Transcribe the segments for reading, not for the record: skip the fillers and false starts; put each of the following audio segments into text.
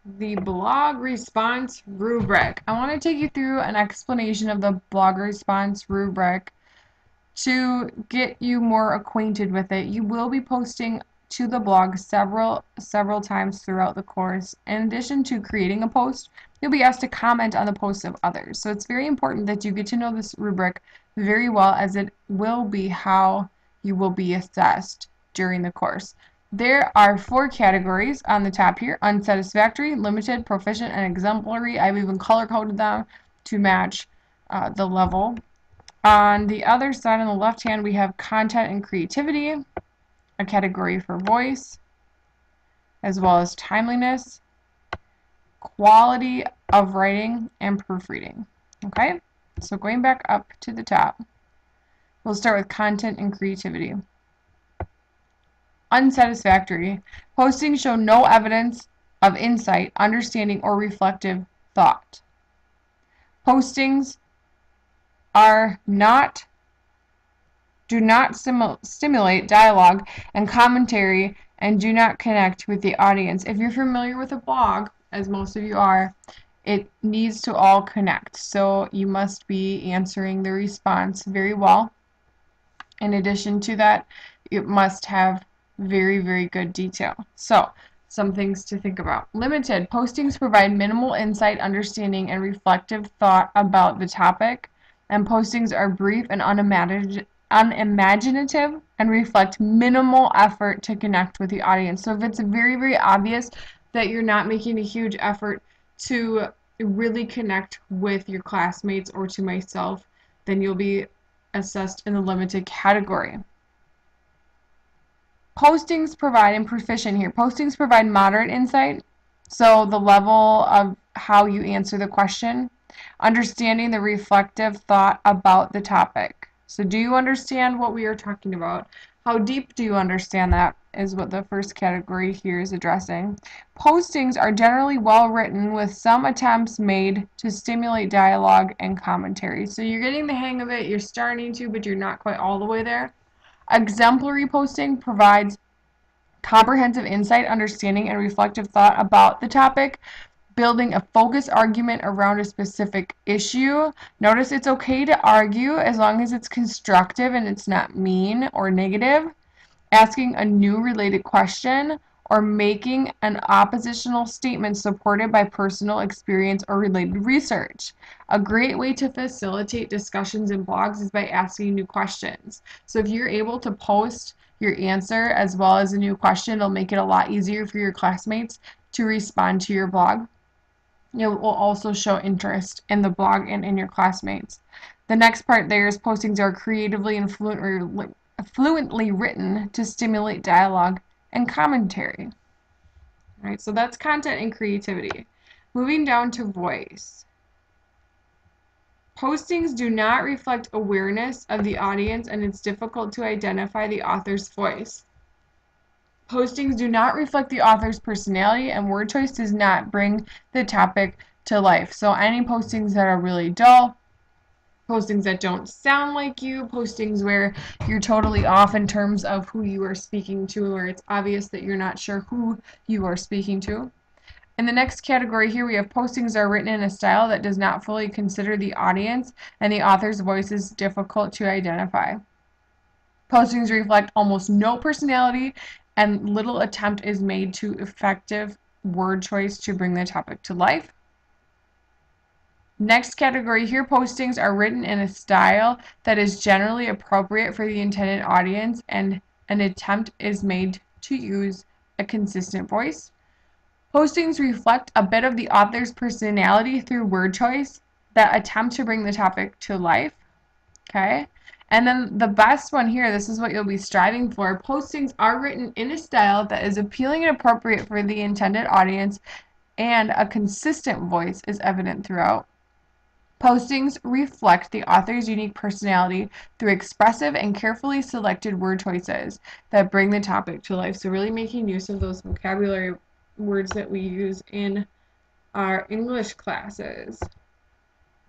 the blog response rubric. I want to take you through an explanation of the blog response rubric to get you more acquainted with it. You will be posting to the blog several times throughout the course. In addition to creating a post, you'll be asked to comment on the posts of others. So it's very important that you get to know this rubric very well, as it will be how you will be assessed during the course. There are 4 categories on the top here: unsatisfactory, limited, proficient, and exemplary. I've even color coded them to match the level. On the other side, on the left hand, we have content and creativity, a category for voice, as well as timeliness, quality of writing, and proofreading. Okay, so going back up to the top, we'll start with content and creativity. Unsatisfactory. Postings show no evidence of insight, understanding, or reflective thought. Postings do not stimulate dialogue and commentary and do not connect with the audience. If you're familiar with a blog, as most of you are, it needs to all connect. So you must be answering the response very well. In addition to that, it must have very good detail. So some things to think about. Limited. Postings provide minimal insight, understanding, and reflective thought about the topic, and postings are brief and unimaginative and reflect minimal effort to connect with the audience. So if it's very obvious that you're not making a huge effort to really connect with your classmates or to myself, then you'll be assessed in the limited category. Postings provide, and proficient here, postings provide moderate insight, so the level of how you answer the question, understanding the reflective thought about the topic. So do you understand what we are talking about? How deep do you understand that is what the first category here is addressing. Postings are generally well written, with some attempts made to stimulate dialogue and commentary. So you're getting the hang of it, you're starting to, but you're not quite all the way there. Exemplary posting provides comprehensive insight, understanding, and reflective thought about the topic, building a focused argument around a specific issue. Notice it's okay to argue as long as it's constructive and it's not mean or negative. Asking a new related question, or making an oppositional statement supported by personal experience or related research. A great way to facilitate discussions in blogs is by asking new questions. So if you're able to post your answer as well as a new question, it'll make it a lot easier for your classmates to respond to your blog. It will also show interest in the blog and in your classmates. The next part there is postings are creatively and fluently written to stimulate dialogue and commentary. All right, so that's content and creativity. Moving down to voice. Postings do not reflect awareness of the audience, and it's difficult to identify the author's voice. Postings do not reflect the author's personality, and word choice does not bring the topic to life. So any postings that are really dull, postings that don't sound like you, postings where you're totally off in terms of who you are speaking to, where it's obvious that you're not sure who you are speaking to. In the next category here, we have postings are written in a style that does not fully consider the audience, and the author's voice is difficult to identify. Postings reflect almost no personality, and little attempt is made to effective word choice to bring the topic to life. Next category here, postings are written in a style that is generally appropriate for the intended audience, and an attempt is made to use a consistent voice. Postings reflect a bit of the author's personality through word choice that attempt to bring the topic to life. Okay? And then the best one here, this is what you'll be striving for. Postings are written in a style that is appealing and appropriate for the intended audience, and a consistent voice is evident throughout. Postings reflect the author's unique personality through expressive and carefully selected word choices that bring the topic to life. So really making use of those vocabulary words that we use in our English classes.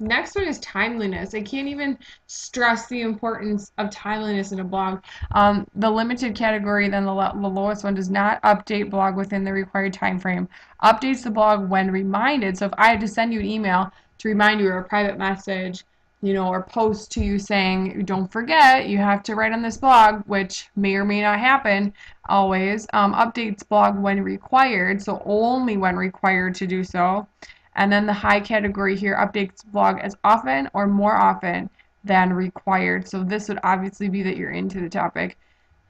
Next one is timeliness. I can't even stress the importance of timeliness in a blog. The limited category, then the lowest one, does not update blog within the required time frame. Updates the blog when reminded. So if I had to send you an email to remind you, or a private message, or post to you saying, don't forget, you have to write on this blog, which may or may not happen always. Updates blog when required, so only when required to do so. And then the high category here updates blog as often or more often than required. So this would obviously be that you're into the topic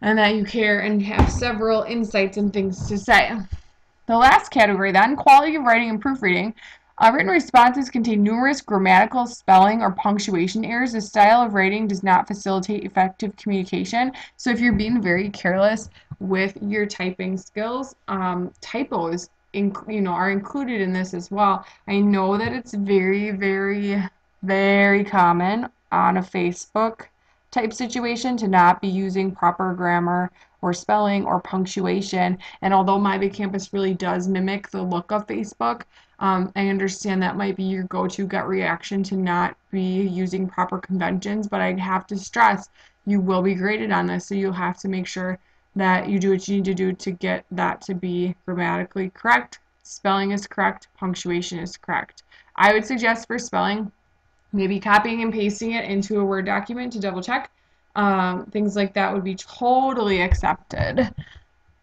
and that you care and have several insights and things to say. The last category then, quality of writing and proofreading. Written responses contain numerous grammatical, spelling, or punctuation errors. The style of writing does not facilitate effective communication. So if you're being very careless with your typing skills, typos are included in this as well. I know that it's very, very, very common on a Facebook type situation to not be using proper grammar or spelling or punctuation. And although My Big Campus really does mimic the look of Facebook, I understand that might be your go-to gut reaction to not be using proper conventions, but I have to stress you will be graded on this, so you'll have to make sure that you do what you need to do to get that to be grammatically correct, spelling is correct, punctuation is correct. I would suggest for spelling, maybe copying and pasting it into a Word document to double check. Things like that would be totally accepted.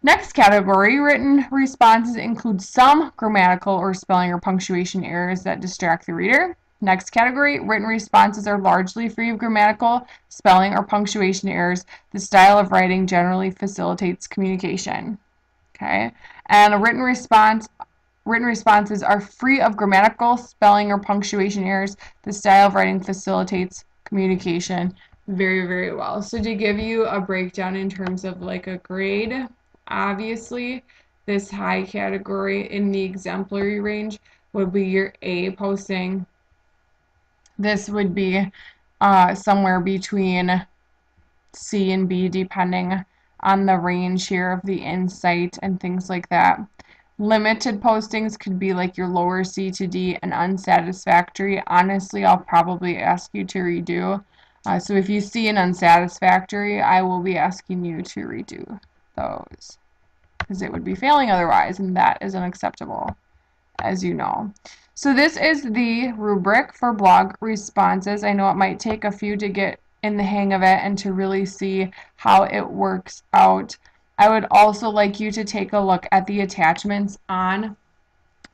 Next category, written responses include some grammatical or spelling or punctuation errors that distract the reader. Next category, written responses are largely free of grammatical, spelling, or punctuation errors. The style of writing generally facilitates communication. Okay, and a written responses are free of grammatical, spelling, or punctuation errors. The style of writing facilitates communication very, very well. So to give you a breakdown in terms of like a grade, obviously this high category in the exemplary range would be your A posting. This would be somewhere between C and B depending on the range here of the insight and things like that. Limited postings could be like your lower C to D, and unsatisfactory. Honestly, I'll probably ask you to redo. So if you see an unsatisfactory, I will be asking you to redo those because it would be failing otherwise, and that is unacceptable, as you know. So this is the rubric for blog responses. I know it might take a few to get in the hang of it and to really see how it works out. I would also like you to take a look at the attachments on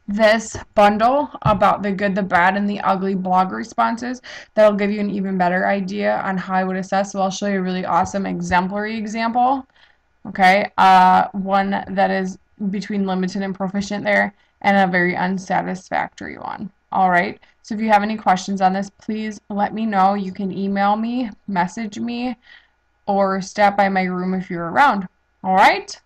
this bundle about the good, the bad, and the ugly blog responses. That'll give you an even better idea on how I would assess. So I'll show you a really awesome exemplary example. Okay, one that is between limited and proficient there, and a very unsatisfactory one. All right, so if you have any questions on this, please let me know. You can email me, message me, or stop by my room if you're around. All right.